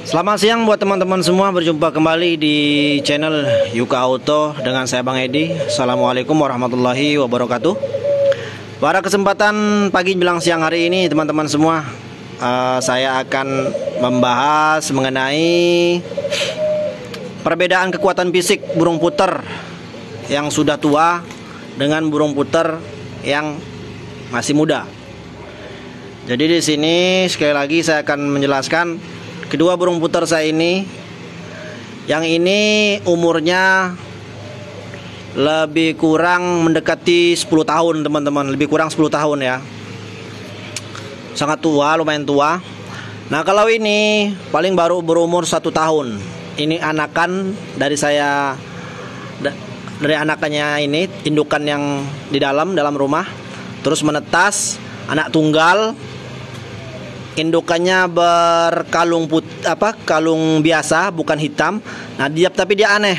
Selamat siang buat teman-teman semua, berjumpa kembali di channel Yuka Auto dengan saya Bang Edi. Assalamualaikum warahmatullahi wabarakatuh. Pada kesempatan pagi menjelang siang hari ini teman-teman semua, saya akan membahas mengenai perbedaan kekuatan fisik burung puter yang sudah tua dengan burung puter yang masih muda. Jadi di sini sekali lagi saya akan menjelaskan kedua burung puter saya ini. Yang ini umurnya lebih kurang mendekati 10 tahun teman-teman, lebih kurang 10 tahun ya. Sangat tua, lumayan tua. Nah kalau ini paling baru berumur 1 tahun. Ini anakan dari saya, dari anakannya ini, indukan yang di dalam rumah. Terus menetas, anak tunggal. Indukannya berkalung kalung biasa, bukan hitam. Nah tapi dia aneh.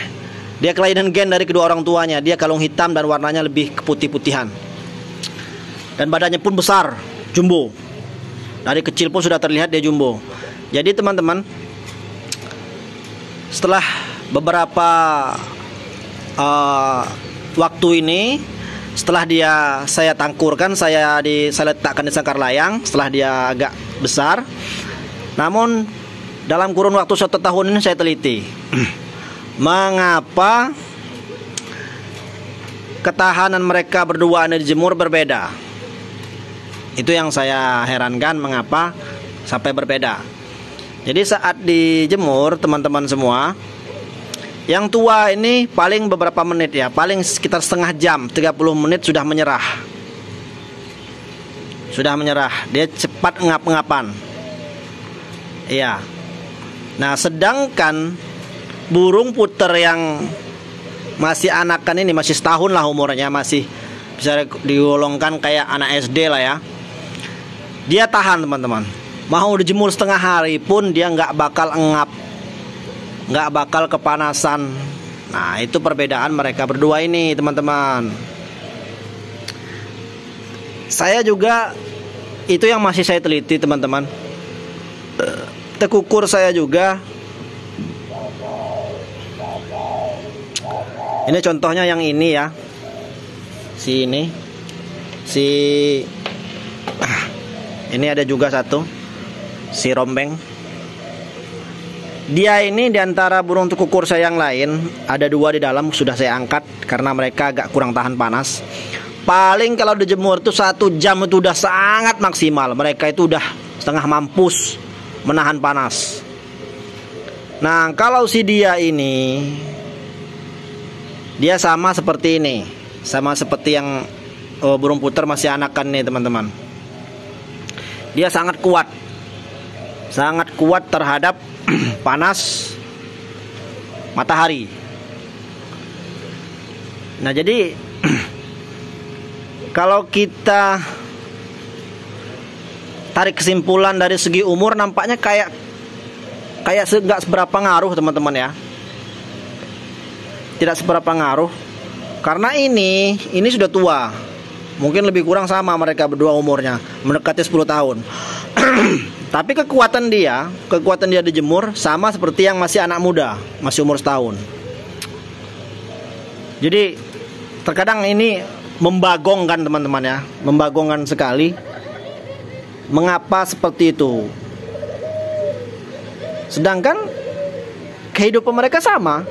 Dia kelainan gen dari kedua orang tuanya. Dia kalung hitam dan warnanya lebih keputih-putihan. Dan badannya pun besar, jumbo. Dari kecil pun sudah terlihat dia jumbo. Jadi teman-teman, setelah beberapa waktu ini, setelah saya tangkurkan, saya letakkan di sangkar layang. Setelah dia agak besar, namun dalam kurun waktu 1 tahun ini saya teliti mengapa ketahanan mereka berdua dijemur berbeda. Itu yang saya herankan, mengapa sampai berbeda. Jadi saat dijemur teman-teman semua, yang tua ini paling beberapa menit ya, paling sekitar setengah jam, 30 menit sudah menyerah. Dia cepat ngap-ngapan. Iya. Nah, sedangkan burung puter yang masih anakan ini, masih setahun lah umurnya, masih bisa digolongkan kayak anak SD lah ya. Dia tahan teman-teman. Mau dijemur setengah hari pun dia nggak bakal engap, nggak bakal kepanasan. Nah, itu perbedaan mereka berdua ini teman-teman. Saya juga, itu yang masih saya teliti teman-teman. Tekukur saya juga. Ini contohnya yang ini ya. Ini ada juga satu, si rombeng. Dia ini diantara burung tekukur saya yang lain, ada 2 di dalam sudah saya angkat karena mereka agak kurang tahan panas. Paling kalau dijemur itu 1 jam itu udah sangat maksimal. Mereka itu udah setengah mampus menahan panas. Nah kalau si dia ini, dia sama seperti ini, sama seperti yang burung puter masih anakan nih teman-teman. Dia sangat kuat terhadap panas matahari. Nah jadi kalau kita tarik kesimpulan dari segi umur, nampaknya kayak nggak seberapa ngaruh teman-teman ya. Tidak seberapa ngaruh, karena ini sudah tua. Mungkin lebih kurang sama mereka berdua umurnya, mendekati 10 tahun. Tapi kekuatan dia dijemur sama seperti yang masih anak muda, masih umur setahun. Jadi terkadang ini membagongkan teman-teman ya, membagongkan sekali. Mengapa seperti itu? Sedangkan kehidupan mereka sama.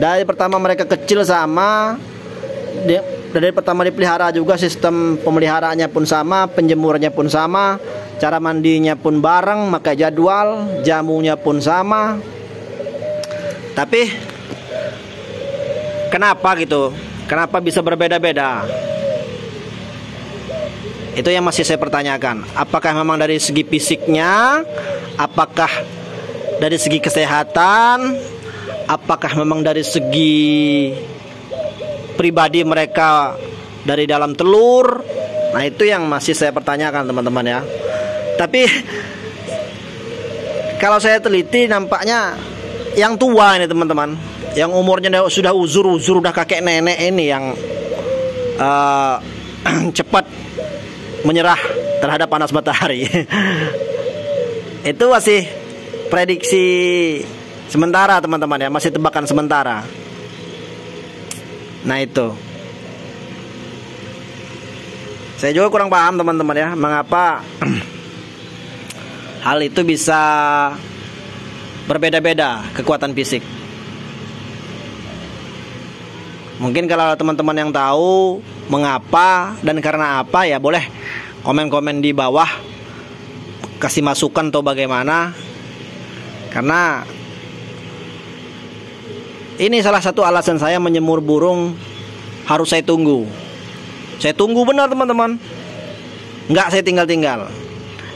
Dari pertama mereka kecil sama, dari pertama dipelihara juga, sistem pemeliharaannya pun sama, penjemurannya pun sama, cara mandinya pun bareng, maka jadwal, jamunya pun sama. Tapi kenapa gitu? Kenapa bisa berbeda-beda? Itu yang masih saya pertanyakan. Apakah memang dari segi fisiknya? Apakah dari segi kesehatan? Apakah memang dari segi pribadi mereka dari dalam telur? Nah itu yang masih saya pertanyakan teman-teman ya. Tapi kalau saya teliti, nampaknya yang tua ini teman-teman, yang umurnya sudah uzur udah kakek nenek ini, yang cepat menyerah terhadap panas matahari. Itu masih prediksi sementara teman-teman ya, masih tebakan sementara. Nah itu, saya juga kurang paham teman-teman ya, mengapa hal itu bisa berbeda-beda kekuatan fisik. Mungkin kalau teman-teman yang tahu mengapa dan karena apa, ya boleh komen-komen di bawah, kasih masukan atau bagaimana. Karena ini salah satu alasan saya menyemur burung harus saya tunggu. Saya tunggu benar teman-teman, nggak saya tinggal-tinggal.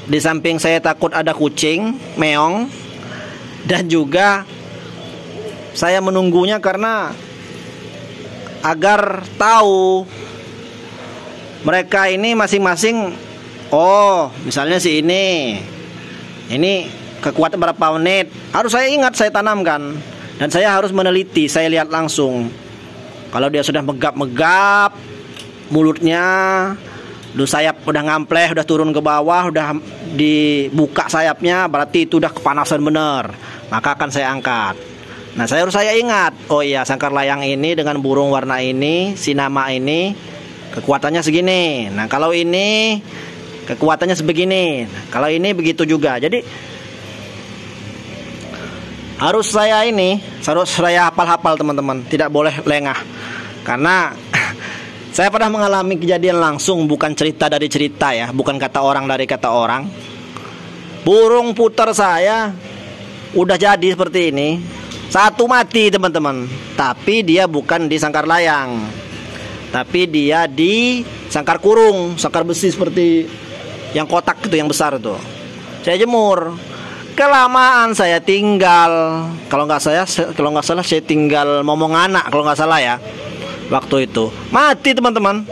Di samping saya takut ada kucing, meong, dan juga saya menunggunya karena agar tahu mereka ini masing-masing. Oh, misalnya si ini kekuatan berapa menit, harus saya ingat, saya tanamkan. Dan saya harus meneliti, saya lihat langsung. Kalau dia sudah megap-megap mulutnya, sayap udah ngampleh, udah turun ke bawah, udah dibuka sayapnya, berarti itu udah kepanasan bener, maka akan saya angkat. Nah, saya ingat, oh iya, sangkar layang ini dengan burung warna ini, si nama ini kekuatannya segini. Nah, kalau ini kekuatannya sebegini. Nah, kalau ini begitu juga. Jadi harus saya hafal-hafal teman-teman, tidak boleh lengah. Karena saya pernah mengalami kejadian langsung, bukan cerita dari cerita ya, bukan kata orang dari kata orang. Burung puter saya udah jadi seperti ini, satu mati teman-teman. Tapi dia bukan di sangkar layang, tapi dia di sangkar kurung, sangkar besi seperti yang kotak itu, yang besar itu. Saya jemur. Kelamaan saya tinggal, kalau nggak salah saya tinggal momong anak kalau nggak salah ya. Waktu itu mati teman-teman.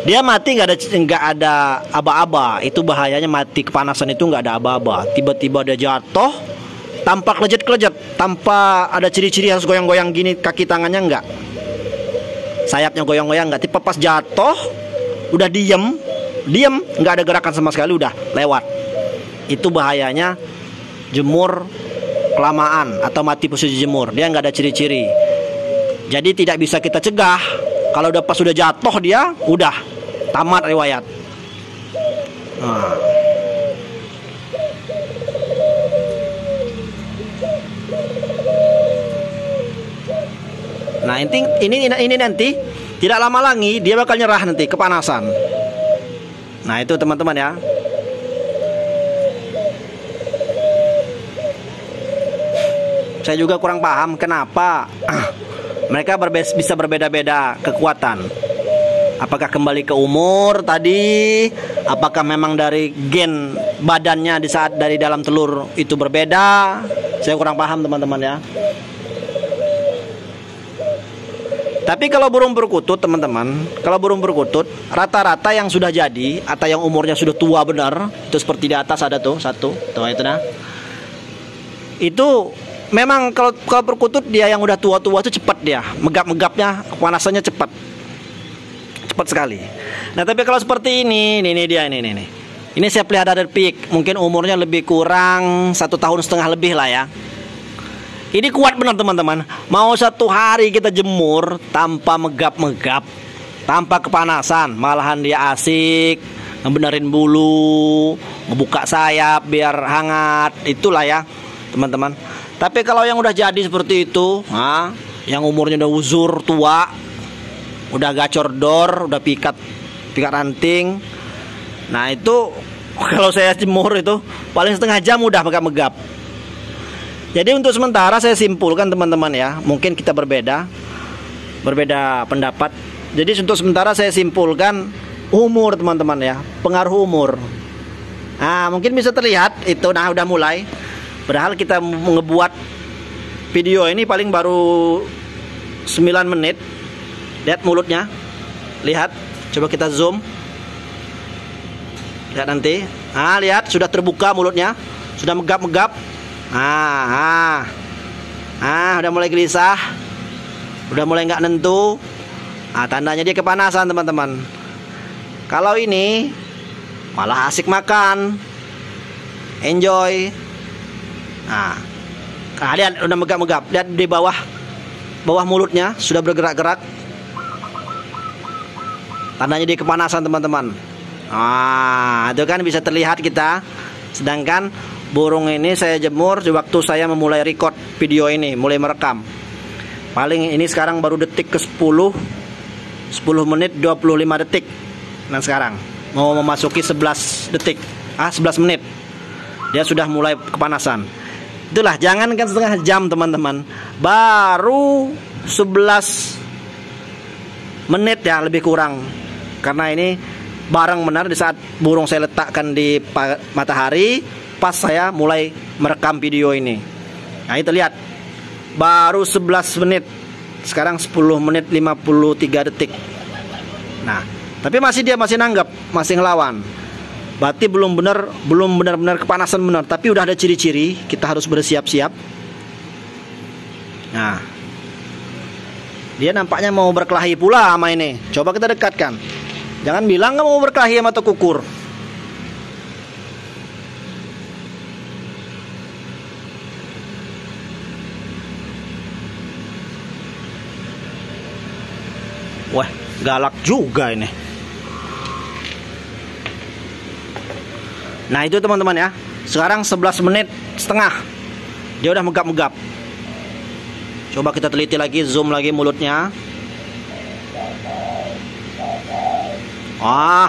Dia mati nggak ada aba-aba. Itu bahayanya mati kepanasan itu, nggak ada aba-aba. Tiba-tiba dia jatuh tanpa kelejet-kelejet, tanpa ada ciri-ciri harus goyang-goyang gini kaki tangannya, nggak. Sayapnya goyang-goyang nggak. Tipe pas jatuh udah diem, nggak ada gerakan sama sekali, udah lewat. Itu bahayanya jemur kelamaan atau mati posisi jemur. Dia nggak ada ciri-ciri. Jadi tidak bisa kita cegah. Kalau udah pas sudah jatuh, dia udah tamat riwayat. Nah, ini nanti tidak lama lagi dia bakal nyerah nanti, kepanasan. Nah, itu teman-teman ya. Saya juga kurang paham kenapa mereka bisa berbeda-beda kekuatan. Apakah kembali ke umur tadi? Apakah memang dari gen badannya di saat dari dalam telur itu berbeda? Saya kurang paham teman-teman ya. Tapi kalau burung perkutut teman-teman, kalau burung perkutut rata-rata yang sudah jadi atau yang umurnya sudah tua benar, itu seperti di atas ada tuh satu, tuh itu nah. Itu memang kalau perkutut dia yang udah tua-tua itu cepat, dia megap-megapnya, kepanasannya cepat sekali. Nah, tapi kalau seperti ini dia ini saya pelihara dari pik, mungkin umurnya lebih kurang 1,5 tahun lebih lah ya. Ini kuat benar teman-teman. Mau 1 hari kita jemur tanpa megap-megap, tanpa kepanasan, malahan dia asik ngebenerin bulu, ngebuka sayap biar hangat, itulah ya teman-teman. Tapi kalau yang udah jadi seperti itu, yang umurnya udah uzur, tua, udah gacor dor, udah pikat ranting, nah itu kalau saya jemur itu paling setengah jam udah megap-megap. Jadi untuk sementara saya simpulkan teman-teman ya, mungkin kita berbeda pendapat. Jadi untuk sementara saya simpulkan umur teman-teman ya, pengaruh umur. Nah, mungkin bisa terlihat itu, nah udah mulai. Padahal kita ngebuat video ini paling baru 9 menit. Lihat mulutnya. Lihat, coba kita zoom. Lihat nanti. Lihat sudah terbuka mulutnya. Sudah megap-megap. Udah mulai gelisah. Udah mulai nggak nentu. Tandanya dia kepanasan teman-teman. Kalau ini malah asik makan. Enjoy. Nah, lihat udah megap-megap. Lihat di bawah mulutnya sudah bergerak-gerak. Tandanya dia kepanasan, teman-teman. Itu kan bisa terlihat kita. Sedangkan burung ini saya jemur di waktu saya memulai record video ini, mulai merekam. Paling ini sekarang baru detik ke 10 menit 25 detik. Nah sekarang mau memasuki 11 detik, 11 menit. Dia sudah mulai kepanasan. Itulah, jangankan setengah jam teman-teman, baru 11 menit ya, lebih kurang. Karena ini bareng benar di saat burung saya letakkan di matahari, pas saya mulai merekam video ini. Nah itu lihat, baru 11 menit. Sekarang 10 menit 53 detik. Nah, tapi dia masih nanggap, masih ngelawan. Berarti belum benar-benar kepanasan benar, tapi udah ada ciri-ciri, kita harus bersiap-siap. Nah, dia nampaknya mau berkelahi pula sama ini. Coba kita dekatkan. Jangan bilang kamu mau berkelahi sama tekukur. Wah, galak juga ini. Nah itu teman-teman ya. Sekarang 11 menit setengah. Dia udah megap-megap. Coba kita teliti lagi, zoom lagi mulutnya.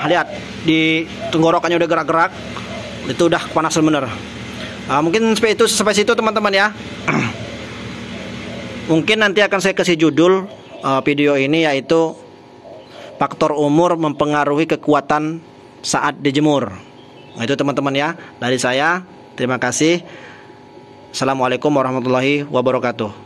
Lihat di tenggorokannya udah gerak-gerak. Itu udah kepanasan bener. Mungkin sampai situ teman-teman ya. Mungkin nanti akan saya kasih judul video ini, yaitu faktor umur mempengaruhi kekuatan saat dijemur. Nah, itu teman-teman ya, dari saya terima kasih. Assalamualaikum warahmatullahi wabarakatuh.